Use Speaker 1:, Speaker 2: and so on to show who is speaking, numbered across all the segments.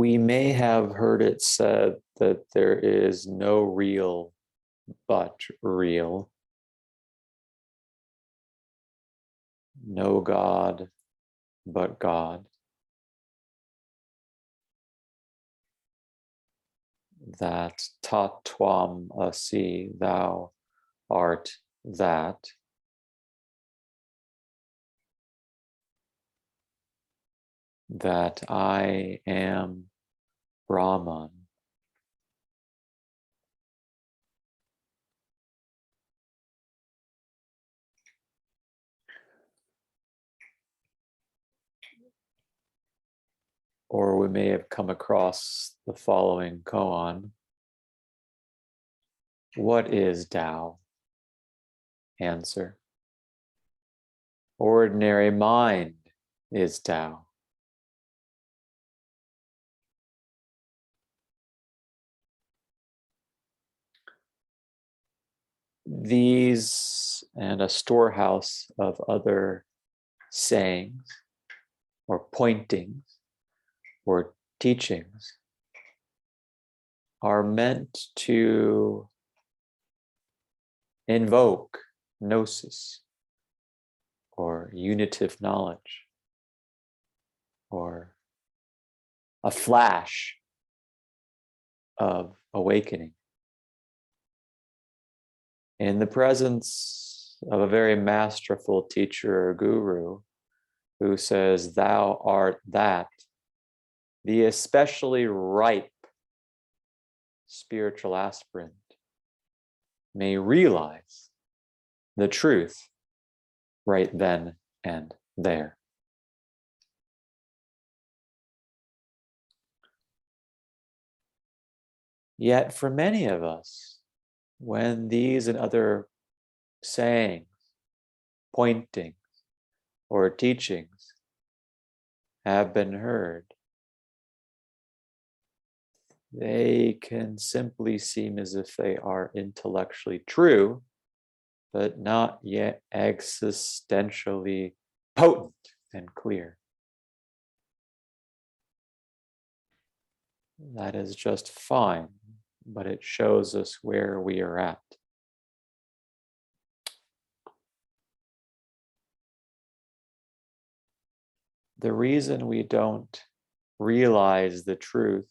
Speaker 1: We may have heard it said that there is no real but real, no God but God, that tat tvam asi, thou art that. That I am Brahman. Or we may have come across the following koan. What is Tao? Answer. Ordinary mind is Tao. These and a storehouse of other sayings or pointings or teachings are meant to invoke gnosis or unitive knowledge or a flash of awakening in the presence of a very masterful teacher or guru who says, thou art that. The especially ripe spiritual aspirant may realize the truth right then and there. Yet for many of us, when these and other sayings, pointings, or teachings have been heard, they can simply seem as if they are intellectually true, but not yet existentially potent and clear. That is just fine, but it shows us where we are at. The reason we don't realize the truth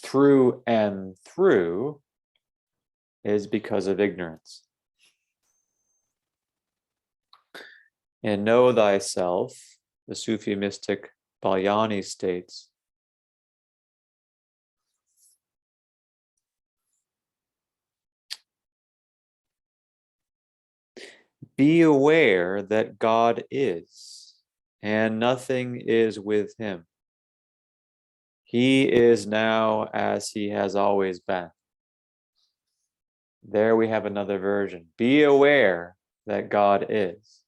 Speaker 1: through and through is because of ignorance. In Know Thyself, the Sufi mystic Balyani states, be aware that God is, and nothing is with him. He is now as he has always been. There we have another version. Be aware that God is.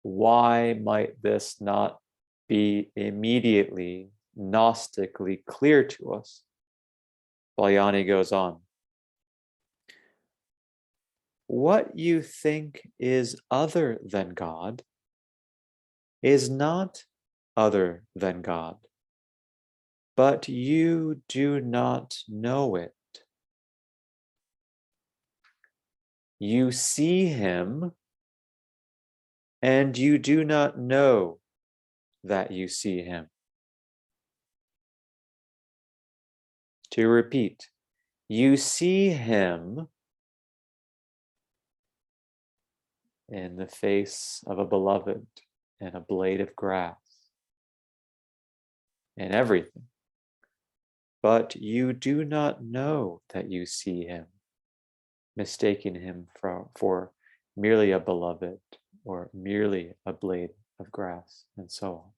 Speaker 1: Why might this not be immediately Gnostically clear to us? Balyani goes on. What you think is other than God is not other than God, but you do not know it. You see him, and you do not know that you see him. To repeat, you see him in the face of a beloved and a blade of grass and everything, but you do not know that you see him, mistaking him for merely a beloved or merely a blade of grass, and so on.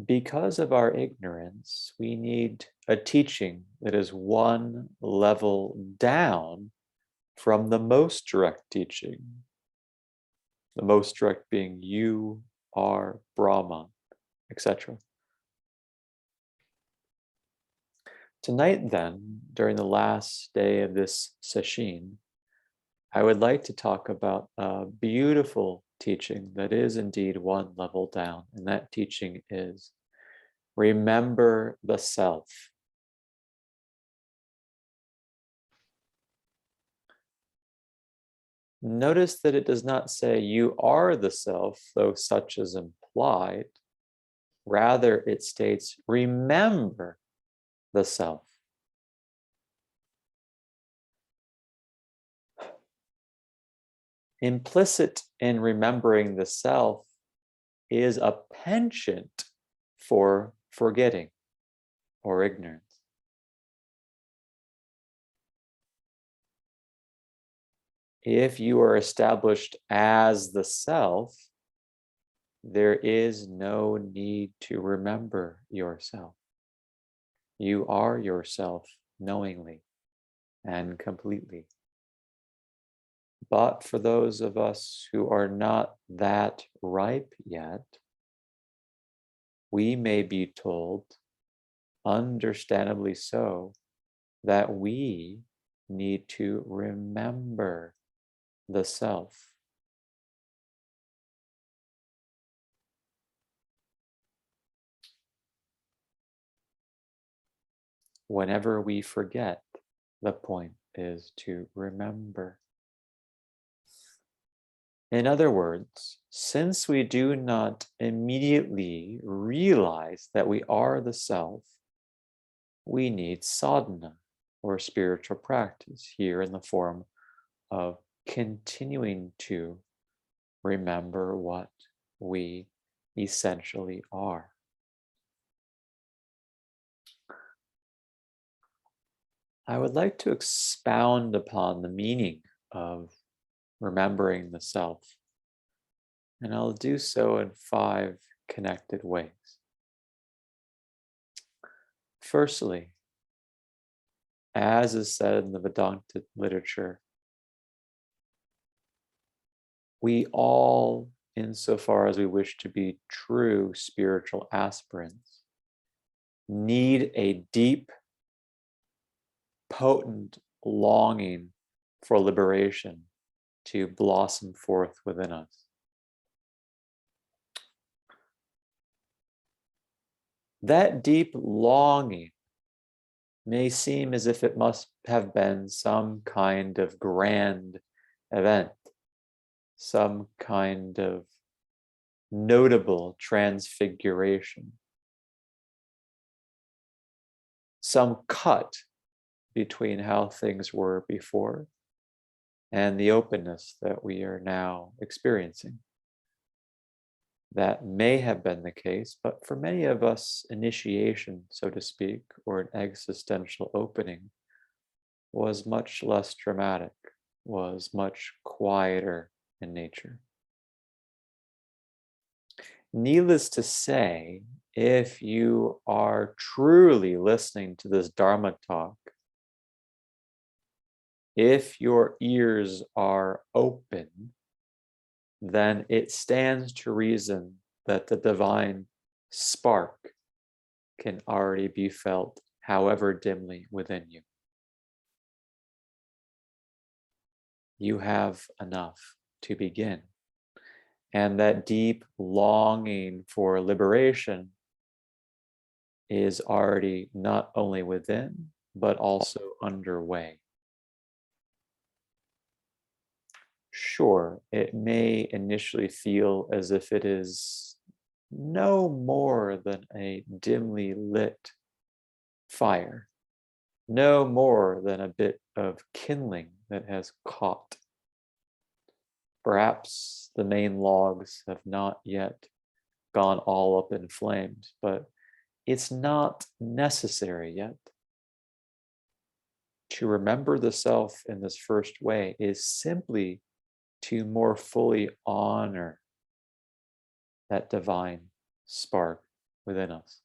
Speaker 1: Because of our ignorance, we need a teaching that is one level down from the most direct teaching. The most direct being you are Brahman, etc. Tonight then, during the last day of this session, I would like to talk about a beautiful teaching that is indeed one level down, and that teaching is remember the self. Notice that it does not say you are the self, though such is implied. Rather, it states remember the self. Implicit in remembering the self is a penchant for forgetting or ignorance. If you are established as the self, there is no need to remember yourself. You are yourself knowingly and completely. But for those of us who are not that ripe yet, we may be told, understandably so, that we need to remember the self. Whenever we forget, the point is to remember. In other words, since we do not immediately realize that we are the self, we need sadhana or spiritual practice here in the form of continuing to remember what we essentially are. I would like to expound upon the meaning of remembering the self, and I'll do so in 5 connected ways. Firstly, as is said in the Vedanta literature, we all, insofar as we wish to be true spiritual aspirants, need a deep, potent longing for liberation to blossom forth within us. That deep longing may seem as if it must have been some kind of grand event, some kind of notable transfiguration, some cut between how things were before and the openness that we are now experiencing. That may have been the case, but for many of us, initiation, so to speak, or an existential opening was much less dramatic, was much quieter in nature. Needless to say, if you are truly listening to this Dharma talk, if your ears are open, then it stands to reason that the divine spark can already be felt, however dimly, within you. You have enough to begin. And that deep longing for liberation is already not only within, but also underway. Sure, it may initially feel as if it is no more than a dimly lit fire, no more than a bit of kindling that has caught. Perhaps the main logs have not yet gone all up in flames, but it's not necessary yet. To remember the self in this first way is simply to more fully honor that divine spark within us.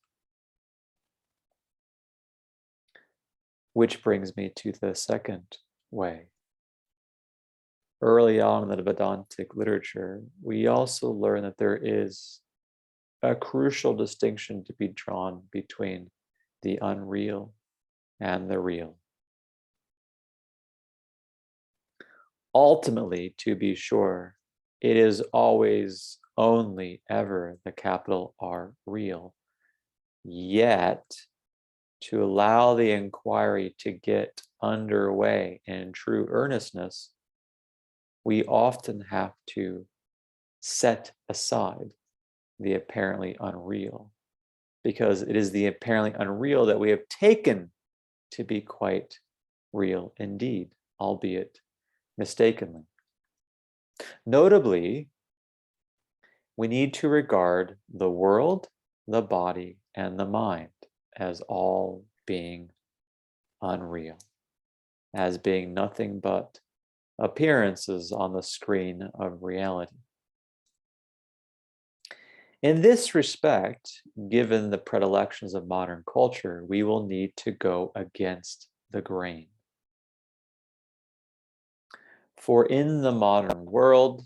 Speaker 1: Which brings me to the second way. Early on in the Vedantic literature, we also learn that there is a crucial distinction to be drawn between the unreal and the real. ultimately, to be sure, it is always only ever the capital R real. Yet, to allow the inquiry to get underway in true earnestness, we often have to set aside the apparently unreal, because it is the apparently unreal that we have taken to be quite real indeed, albeit mistakenly. Notably, we need to regard the world, the body, and the mind as all being unreal, as being nothing but appearances on the screen of reality. In this respect, given the predilections of modern culture, we will need to go against the grain. For in the modern world,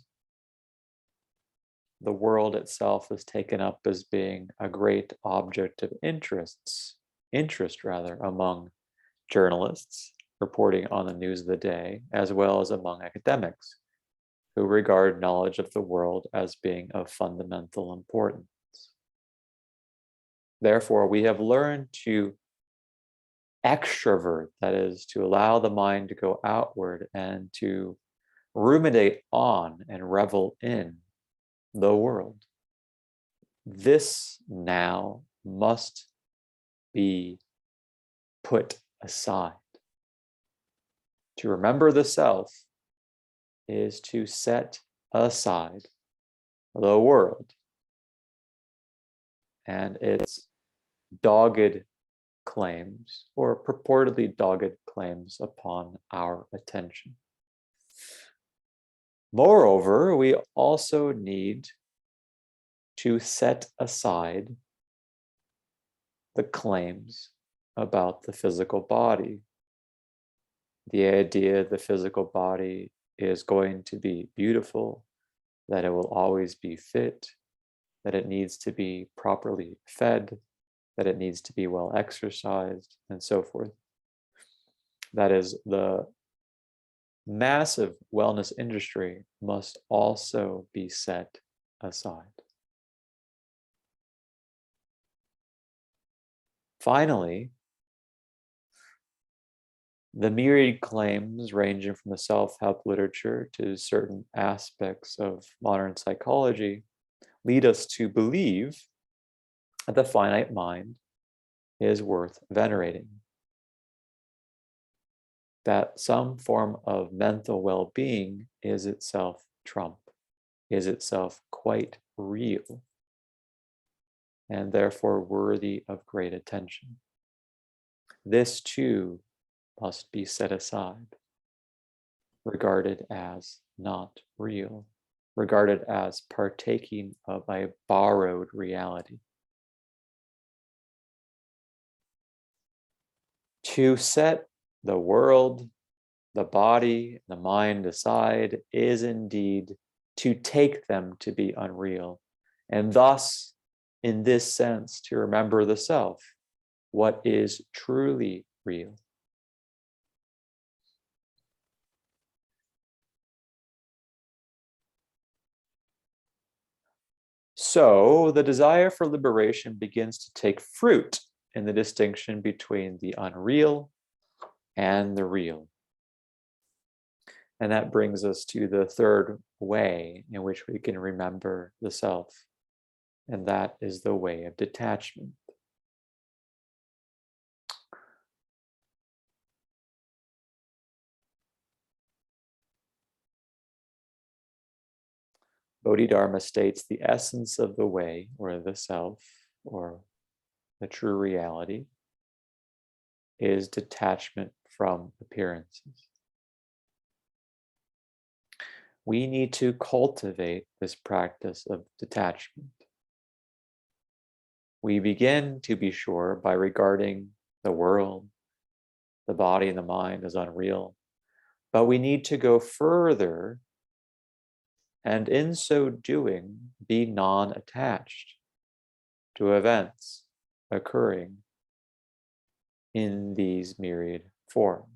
Speaker 1: the world itself is taken up as being a great object of interest among journalists reporting on the news of the day, as well as among academics who regard knowledge of the world as being of fundamental importance. Therefore, we have learned to extrovert, that is, to allow the mind to go outward and to ruminate on and revel in the world. This now must be put aside. To remember the self is to set aside the world and its dogged claims, or purportedly dogged claims, upon our attention. Moreover, we also need to set aside the claims about the physical body. The idea the physical body is going to be beautiful, that it will always be fit, that it needs to be properly fed, that it needs to be well exercised, and so forth. That is, the massive wellness industry must also be set aside. Finally, the myriad claims ranging from the self-help literature to certain aspects of modern psychology lead us to believe that the finite mind is worth venerating, that some form of mental well-being is itself trump, is itself quite real, and therefore worthy of great attention. This too must be set aside, regarded as not real, regarded as partaking of a borrowed reality. To set the world, the body, the mind aside is indeed to take them to be unreal, and thus, in this sense, to remember the self, what is truly real. So the desire for liberation begins to take fruit in the distinction between the unreal and the real. And that brings us to the third way in which we can remember the self, and that is the way of detachment. Bodhidharma states the essence of the way, or the self, or the true reality, is detachment from appearances. We need to cultivate this practice of detachment. We begin, to be sure, by regarding the world, the body, and the mind as unreal, but we need to go further, and in so doing, be non-attached to events occurring in these myriad forms.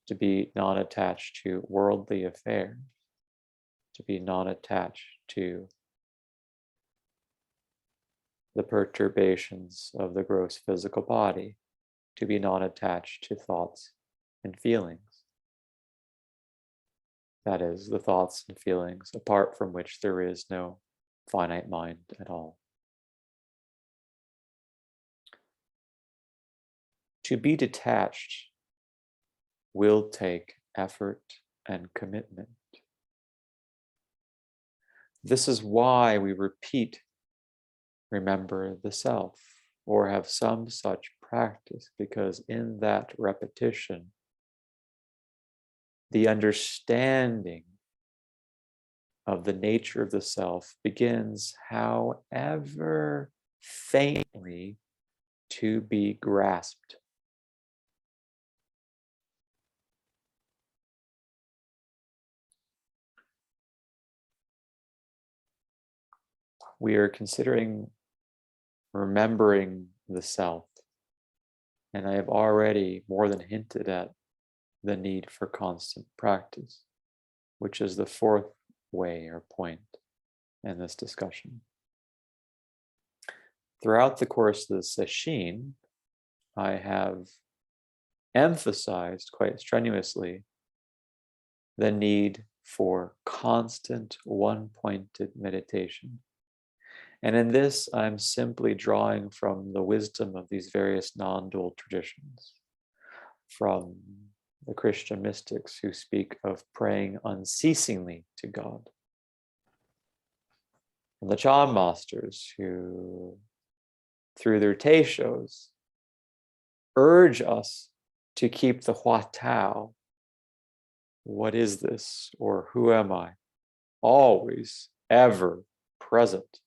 Speaker 1: to be non-attached to worldly affairs, to be non-attached to the perturbations of the gross physical body, to be non-attached to thoughts and feelings. That is, the thoughts and feelings apart from which there is no finite mind at all. To be detached will take effort and commitment. This is why we repeat, remember the self, or have some such practice, because in that repetition, the understanding of the nature of the self begins, however faintly, to be grasped. We are considering remembering the self, and I have already more than hinted at the need for constant practice, which is the fourth way or point in this discussion. Throughout the course of the session, I have emphasized quite strenuously the need for constant one-pointed meditation. And in this, I'm simply drawing from the wisdom of these various non-dual traditions, from the Christian mystics who speak of praying unceasingly to God, and the Chan masters who, through their teishos, urge us to keep the Hua Tao, what is this, or who am I, always, ever present.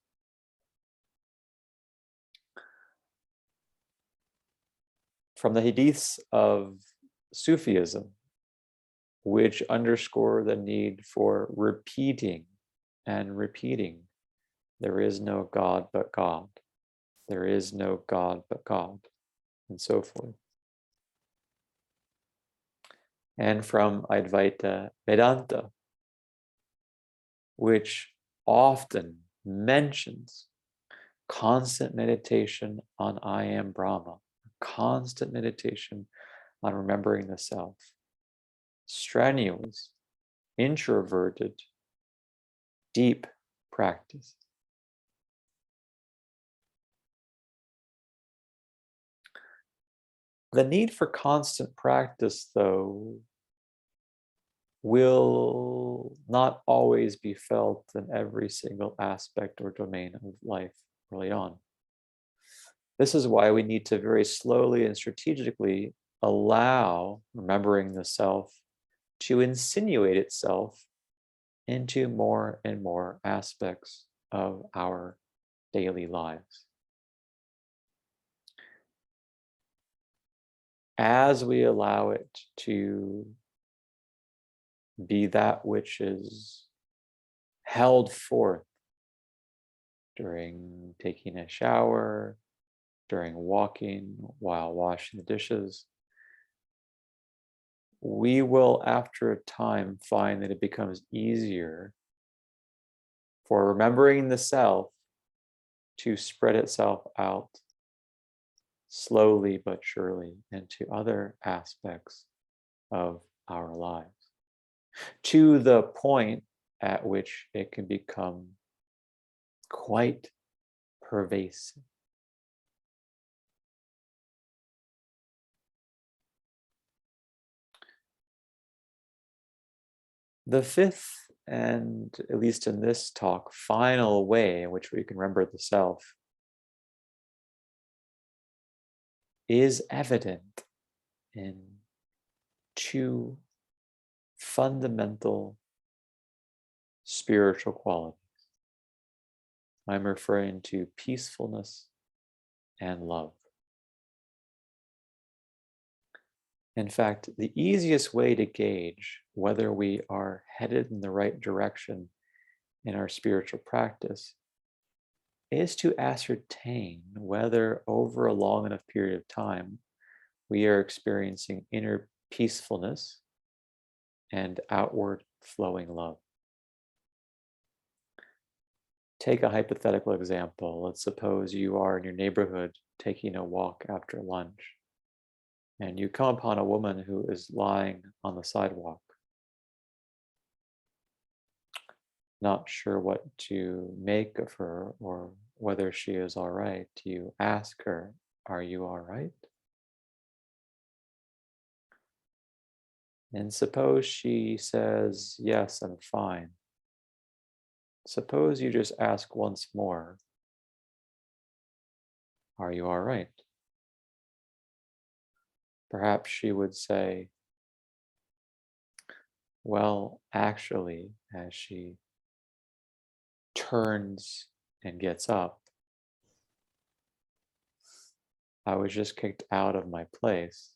Speaker 1: From the hadiths of Sufism, which underscore the need for repeating and repeating, there is no God but God, there is no God but God, and so forth. And from Advaita Vedanta, which often mentions constant meditation on I am Brahma, constant meditation on remembering the self, strenuous, introverted, deep practice. The need for constant practice, though, will not always be felt in every single aspect or domain of life early on. This is why we need to very slowly and strategically allow remembering the self to insinuate itself into more and more aspects of our daily lives. As we allow it to be that which is held forth during taking a shower, during walking, while washing the dishes, we will, after a time, find that it becomes easier for remembering the self to spread itself out slowly but surely into other aspects of our lives, to the point at which it can become quite pervasive. The fifth, and at least in this talk, final way in which we can remember the self is evident in two fundamental spiritual qualities. I'm referring to peacefulness and love. In fact, the easiest way to gauge whether we are headed in the right direction in our spiritual practice is to ascertain whether over a long enough period of time we are experiencing inner peacefulness and outward flowing love. Take a hypothetical example. Let's suppose you are in your neighborhood taking a walk after lunch, and you come upon a woman who is lying on the sidewalk, not sure what to make of her or whether she is all right. You ask her, "Are you all right?" And suppose she says, "Yes, I'm fine." Suppose you just ask once more, "Are you all right?" Perhaps she would say, "Well, actually," as she turns and gets up, "I was just kicked out of my place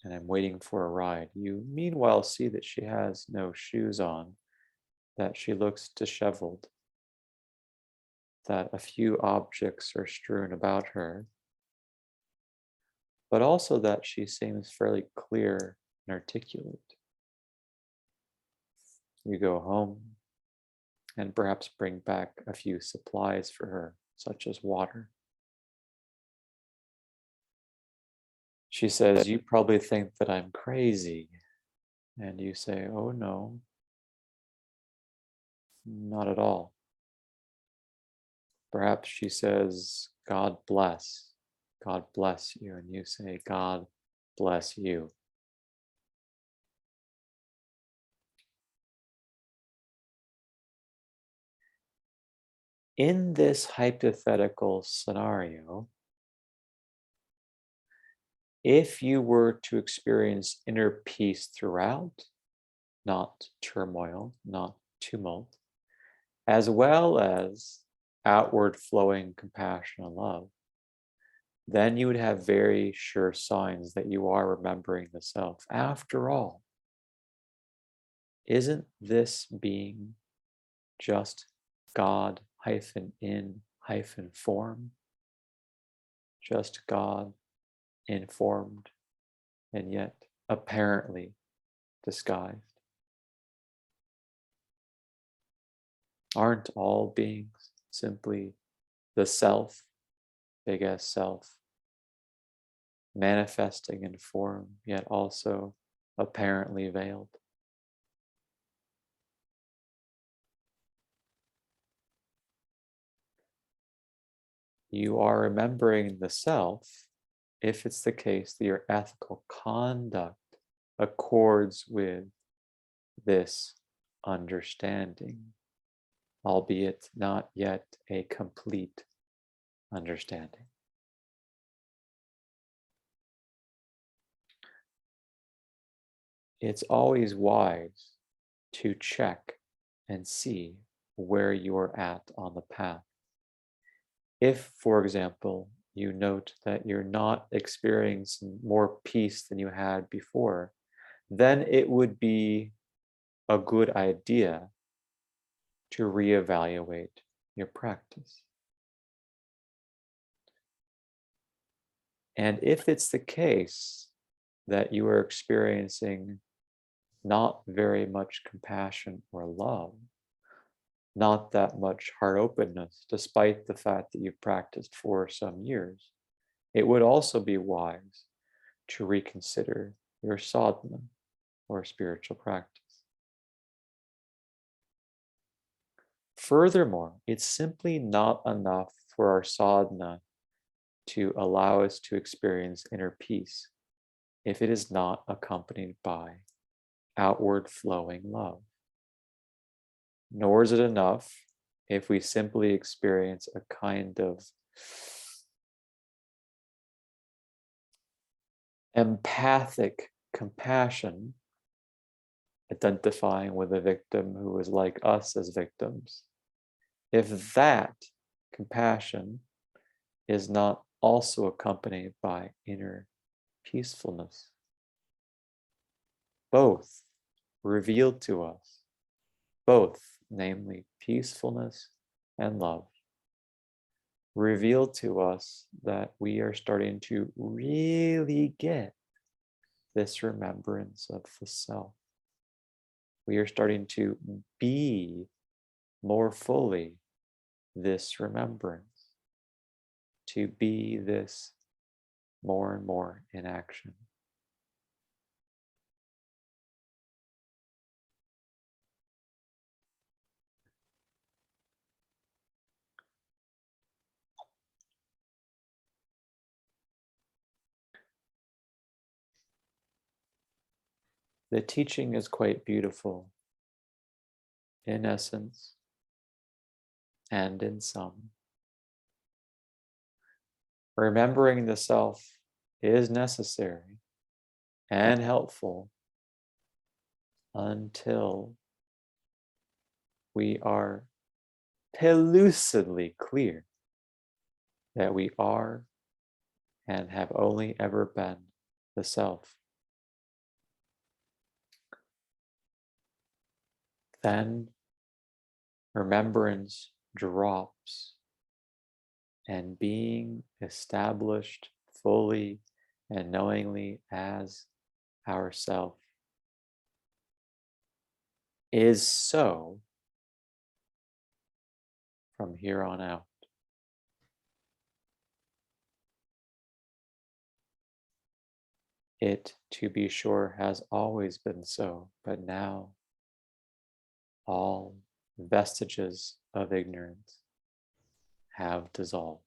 Speaker 1: and I'm waiting for a ride." You meanwhile see that she has no shoes on, that she looks disheveled, that a few objects are strewn about her, but also that she seems fairly clear and articulate. You go home and perhaps bring back a few supplies for her, such as water. She says, "You probably think that I'm crazy." And you say, "Oh, no, not at all." Perhaps she says, "God bless. God bless you." And you say, "God bless you." In this hypothetical scenario, if you were to experience inner peace throughout, not turmoil, not tumult, as well as outward flowing compassion and love, then you would have very sure signs that you are remembering the self. After all, isn't this being just God hyphen in hyphen form? Just God informed and yet apparently disguised? Aren't all beings simply the self, big S self, manifesting in form, yet also apparently veiled? You are remembering the self if it's the case that your ethical conduct accords with this understanding, albeit not yet a complete understanding. It's always wise to check and see where you're at on the path. If, for example, you note that you're not experiencing more peace than you had before, then it would be a good idea to reevaluate your practice. And if it's the case that you are experiencing not very much compassion or love, not that much heart openness, despite the fact that you've practiced for some years, it would also be wise to reconsider your sadhana or spiritual practice. Furthermore, it's simply not enough for our sadhana to allow us to experience inner peace if it is not accompanied by outward flowing love. Nor is it enough if we simply experience a kind of empathic compassion, identifying with a victim who is like us as victims. If that compassion is not also accompanied by inner peacefulness, both revealed to us, both, namely peacefulness and love, reveal to us that we are starting to really get this remembrance of the self. we are starting to be more fully this remembrance, to be this more and more in action. The teaching is quite beautiful in essence and in sum. Remembering the self is necessary and helpful until we are pellucidly clear that we are and have only ever been the self. Then remembrance drops and being established fully and knowingly as ourself is so from here on out. It, to be sure, has always been so, but now all vestiges of ignorance have dissolved.